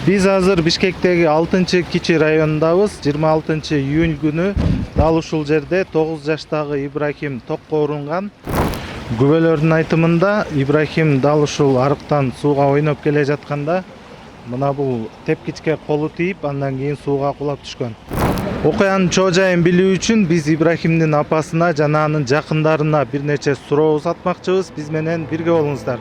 Биз азыр Бишкектеги 6-Кичи районундабыз. 26-июнь күнү дал ушул жерде 9 жаштагы Ибрахим токко урунган. Күбөлөрдүн айтымында Ибрахим дал ушул арыктан сууга ойноп келе жатканда мына бул тепкичке колу тийип, андан кийин сууга кулап түшкөн. Окуянын чоо жайын билүү үчүн биз Ибрахимдин апасына жана анын жакындарына бир нече суроо узатмакчыбыз. Биз менен бирге болуңуздар.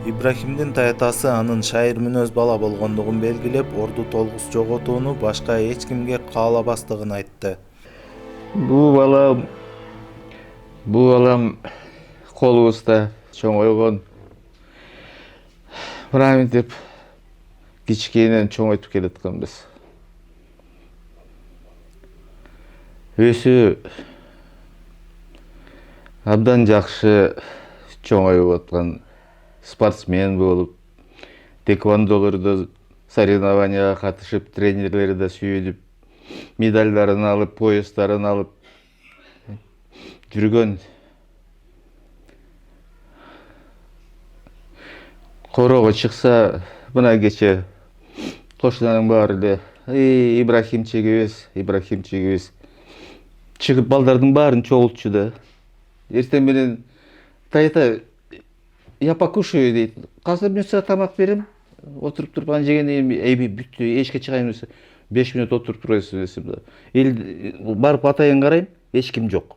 Ибрахимдин таятасы анын шайыр мүнөз бала болгондугун белгилеп, орду толгус жоготууну башка эч кимге каалабастыгын айтты. Бул балам колубузда чоңойгон. Мынтип кичикенен чоңойтуп келатканбыз. Өсү абдан жакшы чоңоюп аткан спортсмен болуп, тэквондолордо соревнованияга катышып, тренерлери да сүйүнүп, медальдарын алып, поястарын алып жүргөн. Корого чыкса, мына кече кошунанын баары эле Ибрахимчик чыгып балдардын баарын чогултчу да. Эртең менен тайта я покушаю дейт. Казыр мен сага тамак берем. Отуруп туруп аны жегенден кийин бүттү, эшикке чыгайын десе 5 мүнөт отуруп турасыз десем да. Барып атайын карайм, эч ким жок.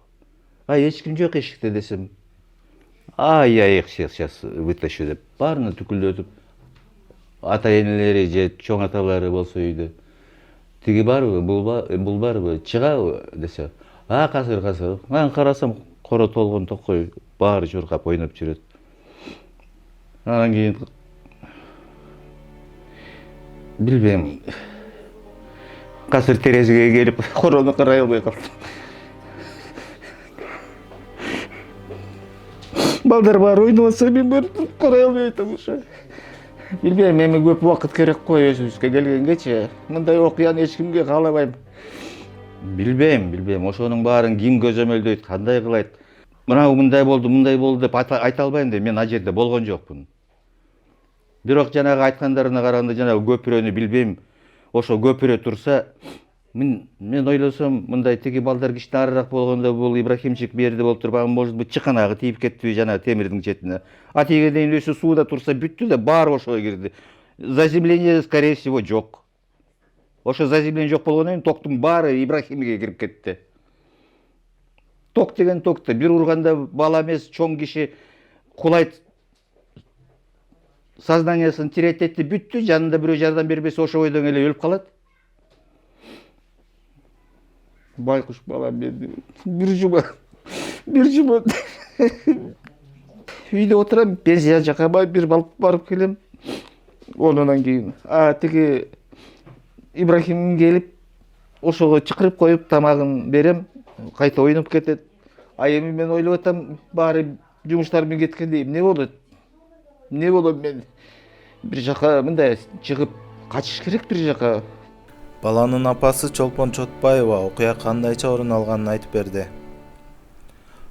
Эч ким жок эшикте десем. Я их сейчас вытащу деп баарына түкүлдөтүп. Ата-энелери же чоң аталары болсо үйдө. Тиги барбы, бул барбы, чыгабы десе. Казыр. Мен карасам, коро толгон токкой баары журкап ойноп жүрөт. Анан кийин билбейм. Казыр терезеге келип корону карай албай калдым. Балдар баары ойноп атса, мен барып карай албай атам ушу. Билбейм, эми көп убакыт керек кой өзүбүзгө келгенгечи. Мындай окуяны эч кимге каалабайм. Билбейм, ошонун баарын ким көзөмөлдөйт, кандай кылайт. Мындай болду деп айта албайм да, мен ал жерде болгон жокмун. Бирок жанагы айткандарына караганда жанагы көпүрөнү билбейм. Ошо көпүрө турса, мен ойлосом, мындай тиги балдар кичине арыраак болгондо бул Ибрахимчик берди болуп туруп, может быть, чыканагы тийип кеттиби жанагы темирдин четине. Тигенден өсү сууда турса бүттү да, баары ошого кирди. Заземление, скорее всего, жок. Ошо заземление жок болгондон кийин токтун баары Ибрахимге кирип кетти. Ток деген токто, бир урганда бала эмес, чоң киши кулайт, сознаниясын тирететти, бүттү, жанында бирөө жардам бербесе ошо бойдон эле өлүп калат. Байкуш бала мен бир жума үйдө отурам, пенсия жака бир барып келем. Ондан кийин тиги Ибрахим келип ошого чакырып коюп тамагын берем, кайта ойноп кетет. Эми мен ойлоп атам, баары жумуштар менен кеткенде эмне болот? Мен бир жака мындай чыгып качыш керек бир жака. Баланын апасы Чолпон Чотбаева окуя кандайча орун алганын айтып берди.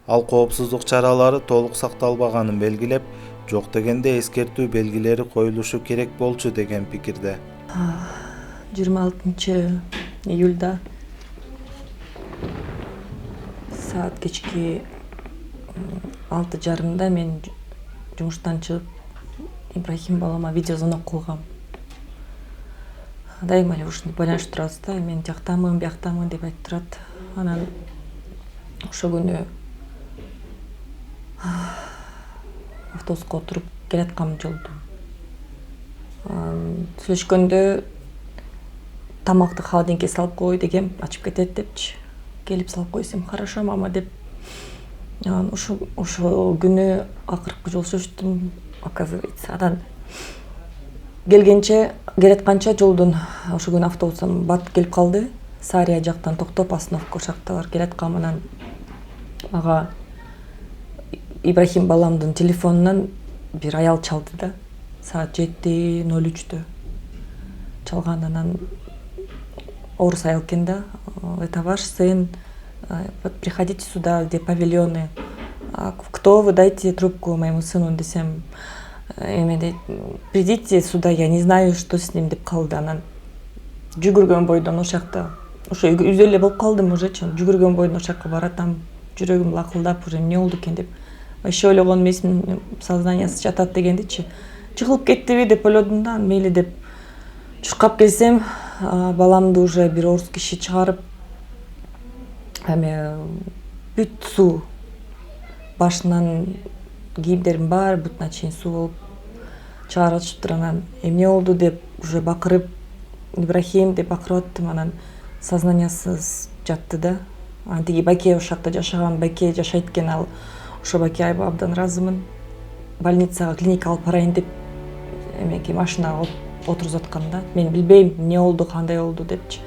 Ал коопсуздук чаралары толук сакталбаганын белгилеп, жок дегенде эскертүү белгилери коюлушу керек болчу деген пикирде. 26-июлда саат кечки 6:30 мен жумуштан чыгып Ибрахим балама видеозвонок кылгам. Дайыма эле ушинтип байланышып турабыз да, мен жактамын, бияктамын деп айтып турат. Анан ошо күнү автобуска отуруп келаткам жолдо. Сүйлөшкөндө тамакты холодильникке салып кой дегем, ачып кетет депчи. Келип салып койсом, хорошо мама деп. Ошо күнү акыркы жолу сүйлөштүм, оказывается. Анан келатканча жолдон ошо күнү автобусум батып келип калды. Сария жактан токтоп, остановка шахталар келаткам. Анан ага Ибрахим баламдын телефонунан бир аял чалды да. Саат 7:03 чалган. Анан орус аял экен да. Это ваш сын, приходите сюда, где павильоны. Кто вы, дайте трубку моему сыну десем. эмеде придите сюда, я не знаю, что с ним деп калды. Анан жүгүргөн бойдон ошол жакта ошо үйдө эле болуп калдым ужечи. Жүгүргөн бойдон ошол жака баратам, жүрөгүм лакылдап уже эмне болду экен деп. Еще ойлогон эмесмин, сознаниясы жатат дегендичи. Жыгылып кеттиби деп ойлодум да, мейли деп чуркап келсем, баламды уже бир орус киши чыгарып, эме бүт суу, башынан кийимдерим бар, бутуна чейин суу болуп чыгарып атышыптыр. Анан эмне болду деп уже бакырып, Ибрахим деп бакырып аттым. Анан сознаниясыз жатты да. Анан тиги байке ошол жакта жашаган байке жашайт экен, ал ошо байке абдан ыраазымын. Больницага, клиникага алып барайын деп эмеге машинага отургузаткан да. Мен билбейм эмне болду, кандай болду депчи.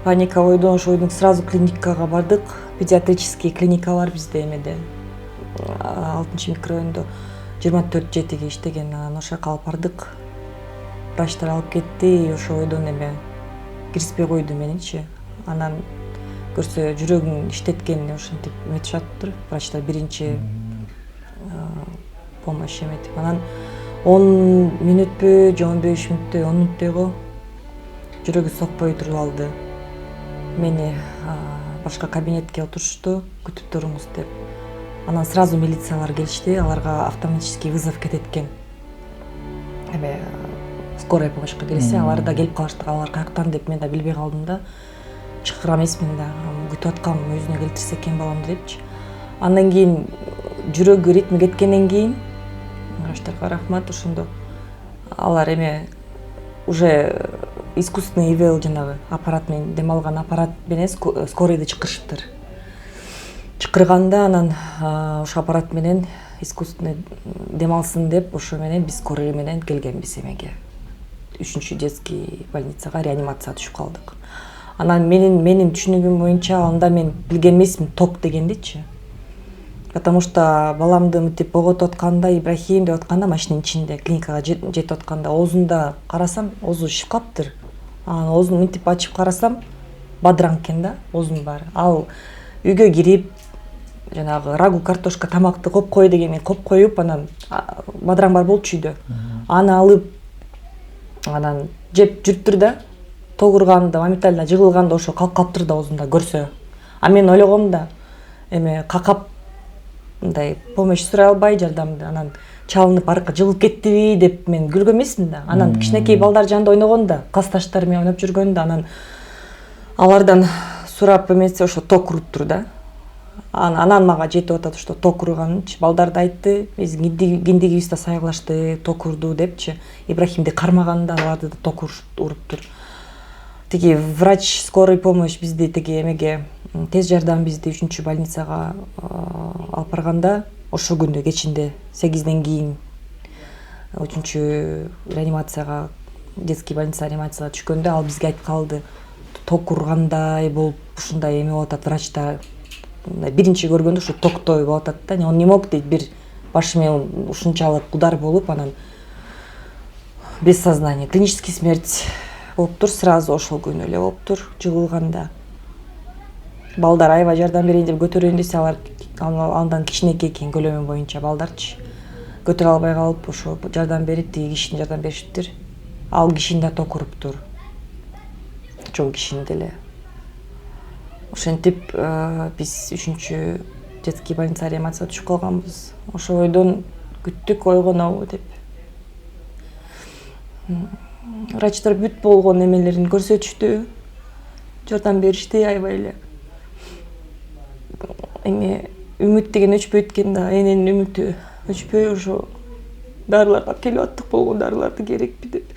Паника ойдон ошойдун сразу клиникага бардык. Педиатрический клиника бар бизде эмеде. 6 микрорайондо 24/7 иштеген. Анан ошол жака алып бардык. Врачтар алып кетти, ошо ойдон эме киришпей койду меничи. Анан көрсө жүрөгүң иштеткенин ошентип эметип жатыптыр. Врачтар биринчи помощь эметип. Анан 10 мүнөтпү, 15 мүнөттөй, 10 мүнөттөйгө жүрөгү сокпой туруп алды. Мени башка кабинетке отурушту, күтүп туруңуз деп. Анан сразу милициялар келишти, аларга автоматический вызов кетет экен. Эме скорая помощька келсе, алар да келип калышты. Алар каяктан деп мен да билбей калдым да. Чакыра эмесмин да, күтүп аткам, өзүнө келтирсе экен баламды депчи. Андан кийин жүрөгү ритми кеткенден кийин врачтарга рахмат, ошондо алар эме уже искусственный ИВЛ жанагы аппарат менен, дем алган аппарат менен скорыйды чакырышыптыр. Чакырганда анан ошо аппарат менен искусственный дем алсын деп, ошо менен биз скорый менен келгенбиз эмеге. 3-чү детский больницага реанимацияга түшүп калдык. Анан менин түшүнүгүм боюнча анда мен билген эмесмин ток дегендичи. Потому что баламды мынтип боготуп атканда, Ибрахим деп атканда машинанын ичинде клиникага жетип атканда оозунда карасам, оозу шишип калыптыр. Анан оозун мынтип ачып карасам, бадыраң экен да, оозунун баары. Ал үйгө кирип, жанагы рагу, картошка, тамакты коп кой дегенин коп коюп, анан бадыраң бар болчу үйдө. Аны алып, анан жеп жүрүптүр да, тогурганда, моментально жыгылганда ошо калкаптыр да оозунда көрсө. А мен ойлогом да, эме какап мындай помощь сурай албай жардамды, анан чалынып аркы жыгылып кеттиби деп мен күлгөн эмесмин да. Анан кичинекей балдар жанында ойногондо, классташтар менен ойноп жүргөндө, анан алардан сурап эмесе ошо ток уруптур да. Анан мага жетип атат ошо ток урганычы. Балдар да айтты, биз киндигибиз да сайгылашты, ток урду депчи. Ибрахимди кармаганда аларды да ток уруптур. Тиги врач скорый помощь бизди тиги эмеге тез жардам бизди 3-чү больницага алып барганда, ошол күндө кечинде 8ден кийин 3-чү реанимацияга, детский больница реанимацияга түшкөндө ал бизге айтып калды, ток ургандай болуп, ушундай эме болуп атат, врачта биринчи көргөндө ушу токтой болуп атат да. Он не мог дейт, бир башы менен ушунчалык удар болуп, анан без сознания, клинический смерть болуптур, сразу ошол күнү эле болуптур, жыгылганда. Балдар аябай жардам берейин деп көтөрөйүн десе, алар андан кичинекей экен көлөмү боюнча балдарчы. Көтөрө албай калып, ошо жардам берип, тиги кишине жардам беришиптир. Ал кишини да ток уруптур. Чоң кишини деле. Ошентип биз 3-чү детский больница реанимацияга түшүп калганбыз. Ошо ойдон күттүк, ойгонобу деп. Врачтар бүт болгон эмелерин көрсөтүштү, жардам беришти аябай эле. Эми үмүт деген өчпөйт экен да, эненин үмүтү өчпөй, ошо дарыларга келип аттык, болгон дарыларды керекпи деп.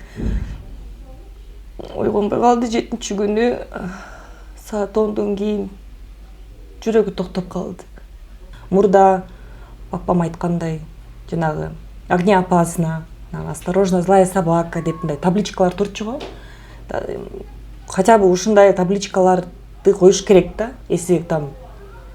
Ойгонбой калды. 7-чү күнү саат 10дон кийин жүрөгү токтоп калды. Мурда папам айткандай, жанагы огня опасна, осторожно, злая собака деп мындай табличкалар турчу го. Хотя бы ушундай табличкаларды коюш керек да. Если там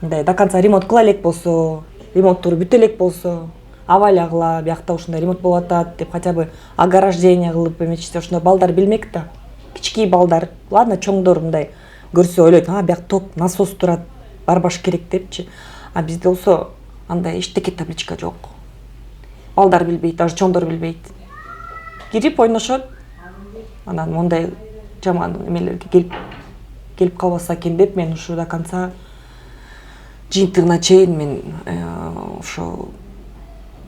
мындай до конца ремонт кыла элек болсо, ремонттор бүтө элек болсо, авалягыла, биякта ушундай ремонт болуп атат деп, хотя бы ограждение кылып эметишсе, ошондо балдар билмек да. Кичкей балдар, ладно, чоңдор мындай көрсө ойлойт, бияк ток, насос турат, барбаш керек депчи. А бизде болсо андай эчтеке табличка жок. балдар билбейт, даже чоңдор билбейт. Кирип ойношот, анан мондай жаман эмелерге келип калбаса экен деп мен ушу до конца жыйынтыгына чейин мен ошо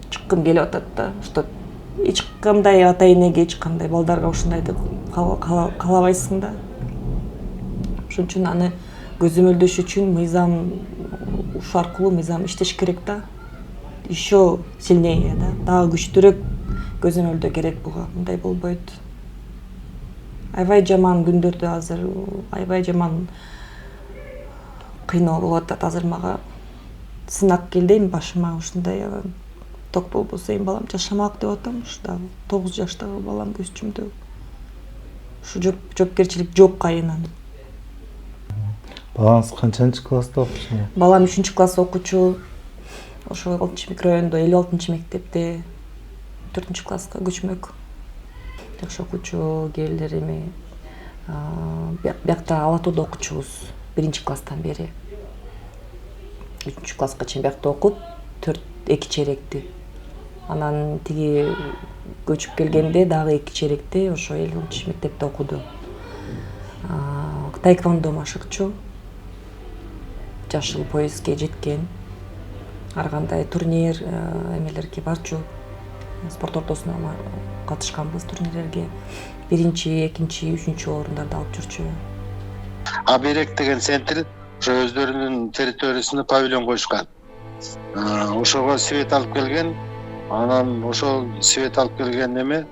чыккым келип атат да, что эч кандай ата энеге, эч кандай балдарга ушундайды каалабайсың да. Ошон үчүн аны көзөмөлдөш үчүн мыйзам ушу аркылуу мыйзам иштеш керек да. Еще сильнее да, дагы күчтүүрөөк көзөмөлдөө керек буга. Мындай болбойт. Аябай жаман күндөрдө азыр, аябай жаман кыйноо болуп атат азыр мага. Сынак келди эми башыма ушундай ток болбосо эми балам жашамак деп атам. Ушу дагы 9 жаштагы балам көз-чүмдү. Ушу жоопкерчилик жок кайынан. Балаңыз канчанчы класста окуйт? Балам 3-класс окуучу. Ошо 6-микрорайондо 56-мектепте 4-класска көчмөк. Жакшы окуучу келдер эми биякта Ала Тоодо окуучубуз 1-класстан бери. 3-класска чейин биякта окуп, 2 черекти. Анан тиги көчүп келгенде дагы 2 черекти ошо 50-мектепте окуду. Таэквондо машыкчу. Жашыл пояске жеткен. Ар кандай турнир эмелерге барчу. Спорт ортосуна катышканбыз турнирлерге. 1, 2, 3 орундарды алып жүрчү. Аберек деген центр ошо өздөрүнүн территориясына павильон коюшкан. Ошого свет алып келген. Анан ошол свет алып келген эме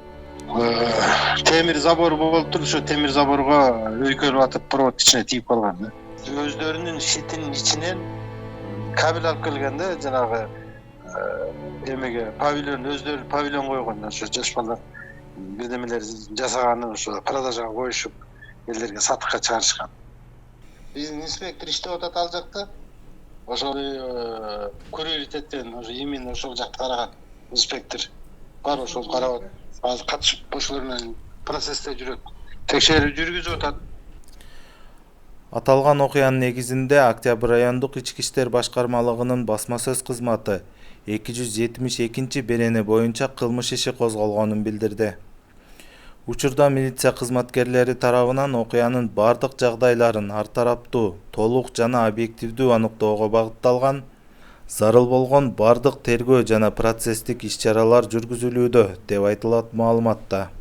темир забор болуп туруп, ошо темир заборго өйкөлүп атып провод ичине тийип калган. Өздөрүнүн щитинин ичинен кабель алып келген да, жанагы эмеге павильон, өздөрү павильон койгон. Ошо жаш балдар бирдемелер жасаганын ошо продажага коюшуп, элдерге сатыкка чыгарышкан. Биздин инспектор иштеп атат ал жакта. Ошол курьеритеттен ошо именно ошол жакты караган инспектор бар, ошол карап атат. Азыр катышып ошолор менен процессте жүрөт. Текшерүү жүргүзүп атат. Аталган окуянын негизинде Октябрь райондук ички иштер башкармалыгынын басма сөз кызматы 272 берени боюнча кылмыш иши козголгонун билдирди. Учурда милиция кызматкерлери тарабынан окуянын бардык жагдайларын ар тараптуу, толук жана объективдүү аныктоого багытталган, зарыл болгон бардык тергөө жана процесстик иш-чаралар жүргүзүлүүдө деп айтылат маалыматта.